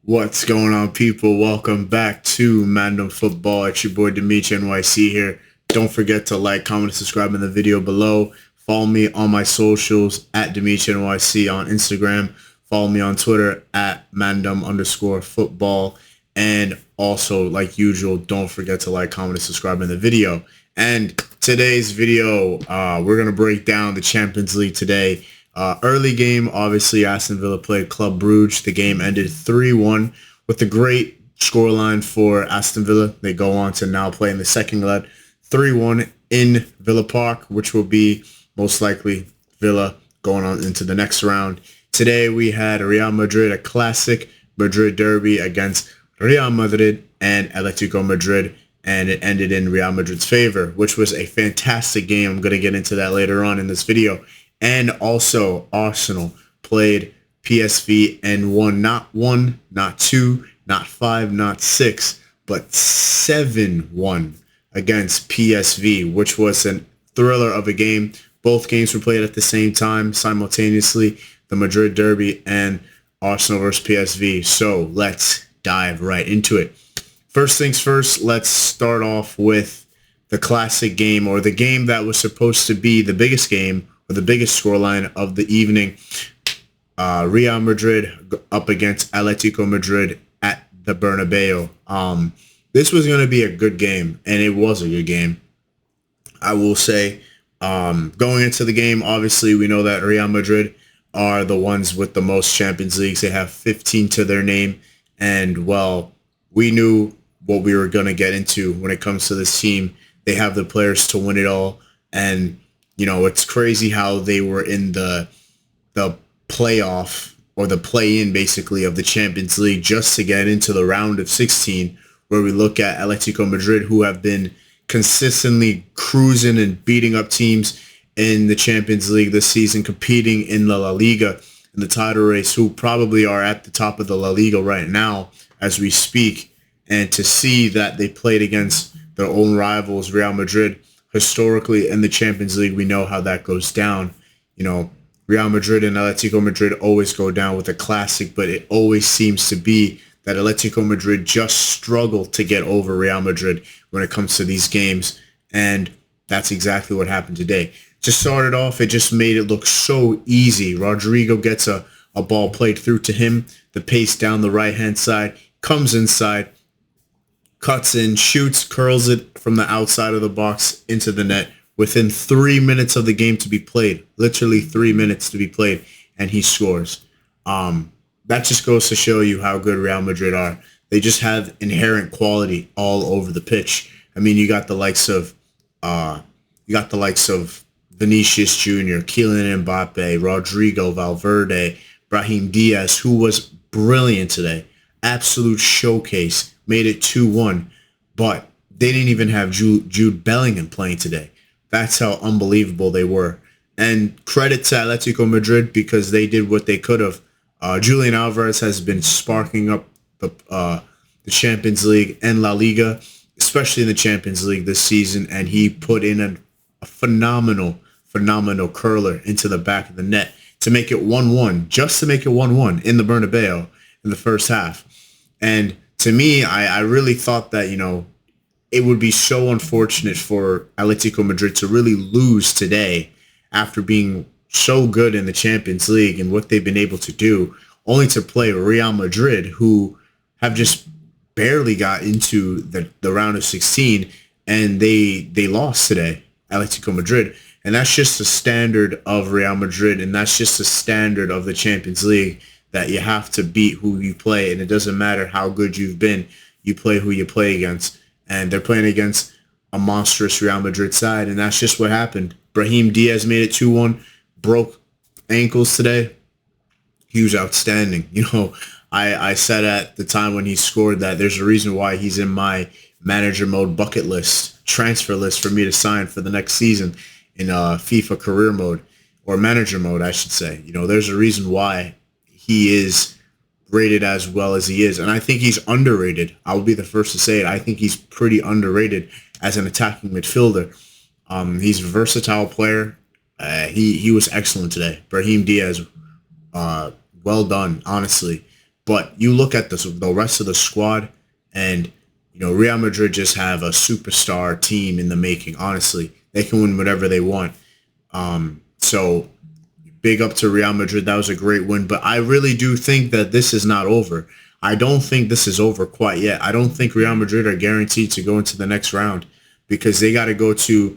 What's going on, people? Welcome back to Mandem Football. It's your boy Demeachnyc here. Don't forget to like, comment, and subscribe in the video below. Follow me on my socials at Demeachnyc on Instagram. Follow me on Twitter at Mandem_football. And also, like usual, don't forget to like, comment, and subscribe in the video. And today's video, we're going to break down the Champions League today. Early game, obviously, Aston Villa played Club Brugge. The game ended 3-1 with a great scoreline for Aston Villa. They go on to now play in the second leg, 3-1 in Villa Park, which will be most likely Villa going on into the next round. Today, we had Real Madrid, a classic Madrid derby against Real Madrid and Atletico Madrid, and it ended in Real Madrid's favor, which was a fantastic game. I'm going to get into that later on in this video. And also, Arsenal played PSV and won not one, not two, not five, not six, but 7-1 against PSV, which was a thriller of a game. Both games were played at the same time, simultaneously, the Madrid derby and Arsenal versus PSV. So let's dive right into it. First things first, let's start off with the classic game, or the game that was supposed to be the biggest game, or the biggest scoreline of the evening. Real Madrid up against Atletico Madrid at the Bernabeu. This was going to be a good game, and it was a good game. I will say, going into the game, obviously, we know that Real Madrid are the ones with the most Champions Leagues. They have 15 to their name, and, well, we knew what we were going to get into when it comes to this team. They have the players to win it all, and you know, it's crazy how they were in the playoff, or the play-in, basically, of the Champions League just to get into the round of 16, where we look at Atletico Madrid, who have been consistently cruising and beating up teams in the Champions League this season, competing in the La Liga, in the title race, who probably are at the top of the La Liga right now as we speak. And to see that they played against their own rivals, Real Madrid, historically in the Champions League, we know how that goes down. You know, Real Madrid and Atletico Madrid always go down with a classic, but it always seems to be that Atletico Madrid just struggle to get over Real Madrid when it comes to these games, and that's exactly what happened today. To start it off, it just made it look so easy. Rodrigo gets a ball played through to him, the pace down the right-hand side, comes inside, cuts in, shoots, curls it from the outside of the box into the net within 3 minutes of the game to be played. Literally 3 minutes to be played, and he scores. That just goes to show you how good Real Madrid are. They just have inherent quality all over the pitch. I mean, you got the likes of Vinicius Jr., Kylian Mbappe, Rodrigo, Valverde, Brahim Diaz, who was brilliant today. Absolute showcase. Made it 2-1, but they didn't even have Jude Bellingham playing today. That's how unbelievable they were. And credit to Atletico Madrid, because they did what they could have. Julian Alvarez has been sparking up the Champions League and La Liga, especially in the Champions League this season, and he put in a phenomenal curler into the back of the net to make it 1-1, just to make it 1-1 in the Bernabeu in the first half. And to me, I really thought that, you know, it would be so unfortunate for Atletico Madrid to really lose today after being so good in the Champions League and what they've been able to do, only to play Real Madrid, who have just barely got into the round of 16, and they lost today, Atletico Madrid. And that's just the standard of Real Madrid, and that's just the standard of the Champions League, that you have to beat who you play, and it doesn't matter how good you've been, you play who you play against. And they're playing against a monstrous Real Madrid side, and that's just what happened. Brahim Diaz made it 2-1, broke ankles today. He was outstanding. You know, I said at the time when he scored that there's a reason why he's in my manager mode bucket list, transfer list for me to sign for the next season in FIFA career mode, or manager mode, I should say. You know, there's a reason why he is rated as well as he is. And I think he's underrated. I'll be the first to say it. I think he's pretty underrated as an attacking midfielder. He's a versatile player. He was excellent today. Brahim Diaz, well done, honestly. But you look at the rest of the squad, and Real Madrid just have a superstar team in the making. Honestly, they can win whatever they want. So big up to Real Madrid. That was a great win. But I really do think that this is not over. I don't think this is over quite yet. I don't think Real Madrid are guaranteed to go into the next round because they got to go to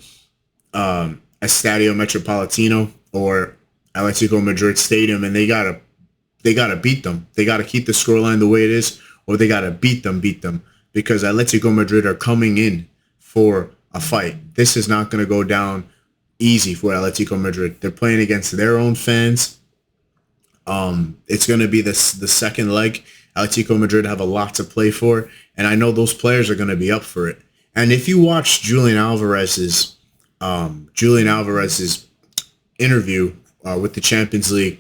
Estadio Metropolitano or Atletico Madrid Stadium, and they gotta beat them. They gotta keep the scoreline the way it is, or they gotta beat them because Atletico Madrid are coming in for a fight. This is not gonna go down easy for Atletico Madrid. They're playing against their own fans. It's gonna be the second leg. Atletico Madrid have a lot to play for, and I know those players are gonna be up for it. And if you watch Julian Alvarez's interview with the Champions League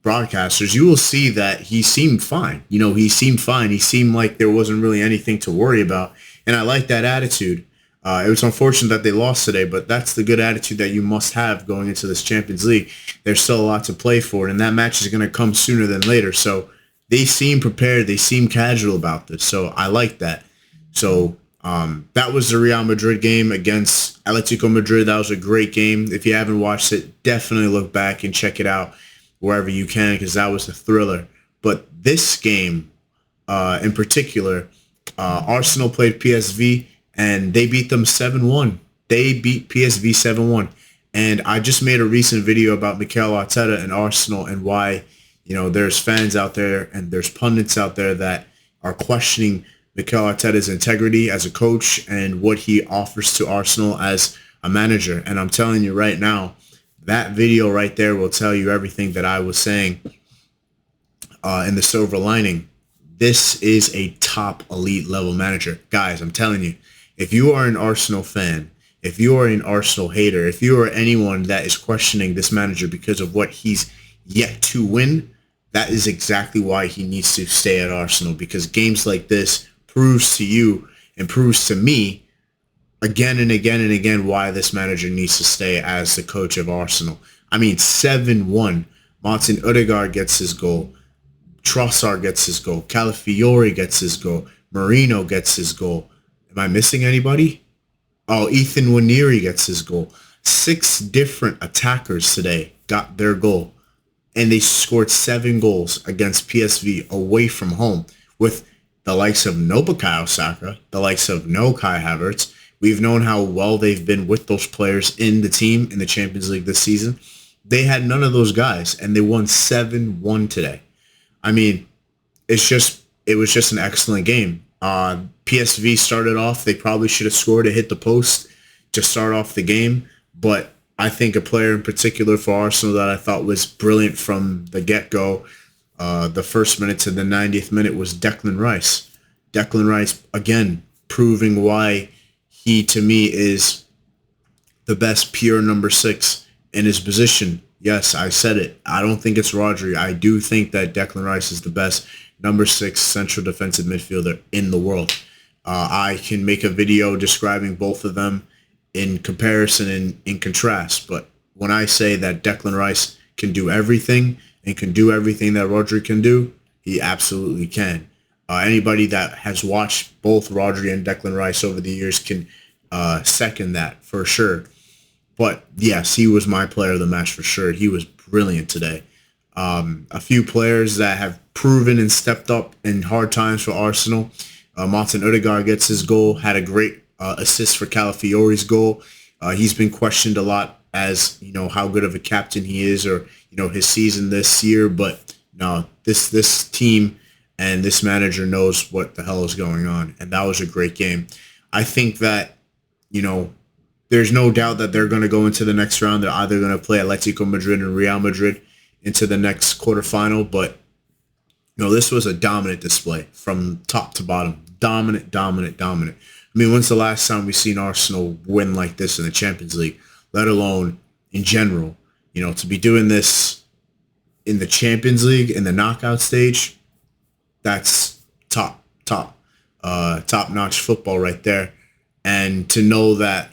broadcasters, you will see that he seemed fine. He seemed fine. He seemed like there wasn't really anything to worry about. And I like that attitude. It was unfortunate that they lost today, but that's the good attitude that you must have going into this Champions League. There's still a lot to play for, and that match is going to come sooner than later. So they seem prepared. They seem casual about this. So I like that. So that was the Real Madrid game against Atletico Madrid. That was a great game. If you haven't watched it, definitely look back and check it out wherever you can because that was a thriller. But this game in particular, Arsenal played PSV and they beat them 7-1. They beat PSV 7-1. And I just made a recent video about Mikel Arteta and Arsenal and why, there's fans out there and there's pundits out there that are questioning Mikel Arteta's integrity as a coach and what he offers to Arsenal as a manager. And I'm telling you right now, that video right there will tell you everything that I was saying in the silver lining. This is a top elite level manager. Guys, I'm telling you, if you are an Arsenal fan, if you are an Arsenal hater, if you are anyone that is questioning this manager because of what he's yet to win, that is exactly why he needs to stay at Arsenal, because games like this proves to you and proves to me again and again and again why this manager needs to stay as the coach of Arsenal. I mean, 7-1. Martin Odegaard gets his goal. Trossard gets his goal. Calafiori gets his goal. Marino gets his goal. Am I missing anybody? Oh, Ethan Nwaneri gets his goal. 6 different attackers today got their goal. And they scored 7 goals against PSV away from home with the likes of no Bukayo Saka, the likes of no Kai Havertz. We've known how well they've been with those players in the team in the Champions League this season. They had none of those guys, and they won 7-1 today. I mean, it was just an excellent game. PSV started off, they probably should have scored to hit the post to start off the game, but I think a player in particular for Arsenal that I thought was brilliant from the get-go, the first minute to the 90th minute, was Declan Rice. Declan Rice, again, proving why he, to me, is the best pure number 6 in his position. Yes, I said it. I don't think it's Rodri. I do think that Declan Rice is the best number 6 central defensive midfielder in the world. I can make a video describing both of them in comparison and in contrast. But when I say that Declan Rice can do everything and can do everything that Rodri can do, he absolutely can. Anybody that has watched both Rodri and Declan Rice over the years can second that for sure. But yes, he was my player of the match for sure. He was brilliant today. A few players that have proven and stepped up in hard times for Arsenal. Martin Odegaard gets his goal, had a great assist for Calafiori's goal. He's been questioned a lot as, how good of a captain he is or, his season this year. But no, this team and this manager knows what the hell is going on. And that was a great game. I think that, there's no doubt that they're going to go into the next round. They're either going to play Atletico Madrid and Real Madrid into the next quarterfinal. But, this was a dominant display from top to bottom. Dominant. I mean, when's the last time we've seen Arsenal win like this in the Champions League, let alone in general? To be doing this in the Champions League, in the knockout stage, that's top-notch football right there. And to know that,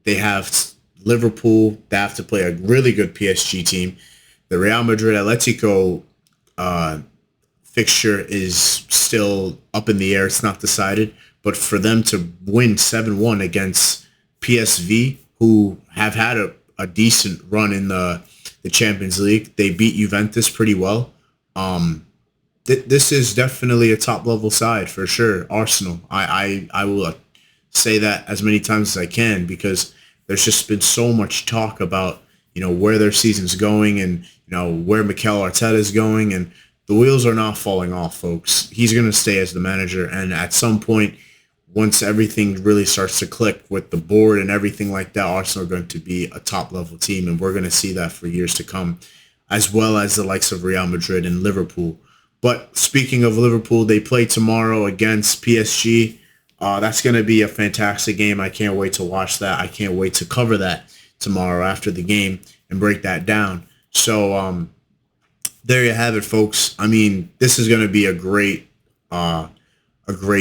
they have Liverpool, they have to play a really good PSG team. The Real Madrid Atletico fixture is still up in the air. It's not decided. But for them to win 7-1 against PSV, who have had a decent run in the Champions League, they beat Juventus pretty well. This is definitely a top level side for sure. Arsenal. I will say that as many times as I can, because there's just been so much talk about, where their season's going, and where Mikel Arteta is going, and the wheels are not falling off, folks. He's going to stay as the manager, and at some point, once everything really starts to click with the board and everything like that, Arsenal are going to be a top level team, and we're going to see that for years to come, as well as the likes of Real Madrid and Liverpool. But speaking of Liverpool, they play tomorrow against PSG. That's going to be a fantastic game. I can't wait to watch that. I can't wait to cover that tomorrow after the game and break that down. So there you have it, folks. I mean, this is going to be a great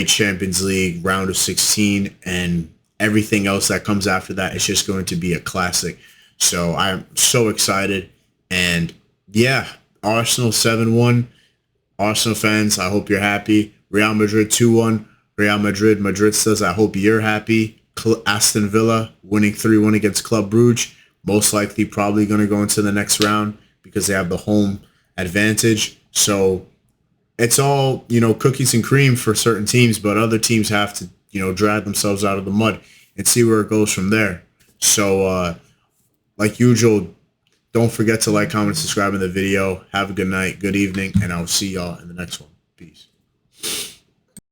Champions League round of 16, and everything else that comes after that is just going to be a classic. So I'm so excited. And yeah, Arsenal 7-1. Arsenal fans, I hope you're happy. Real Madrid 2-1. Real Madrid, Madridistas, I hope you're happy. Aston Villa winning 3-1 against Club Brugge. Most likely probably going to go into the next round because they have the home advantage. So it's all, cookies and cream for certain teams, but other teams have to, drag themselves out of the mud and see where it goes from there. So like usual, don't forget to like, comment, subscribe in the video. Have a good night, good evening, and I'll see y'all in the next one. Peace.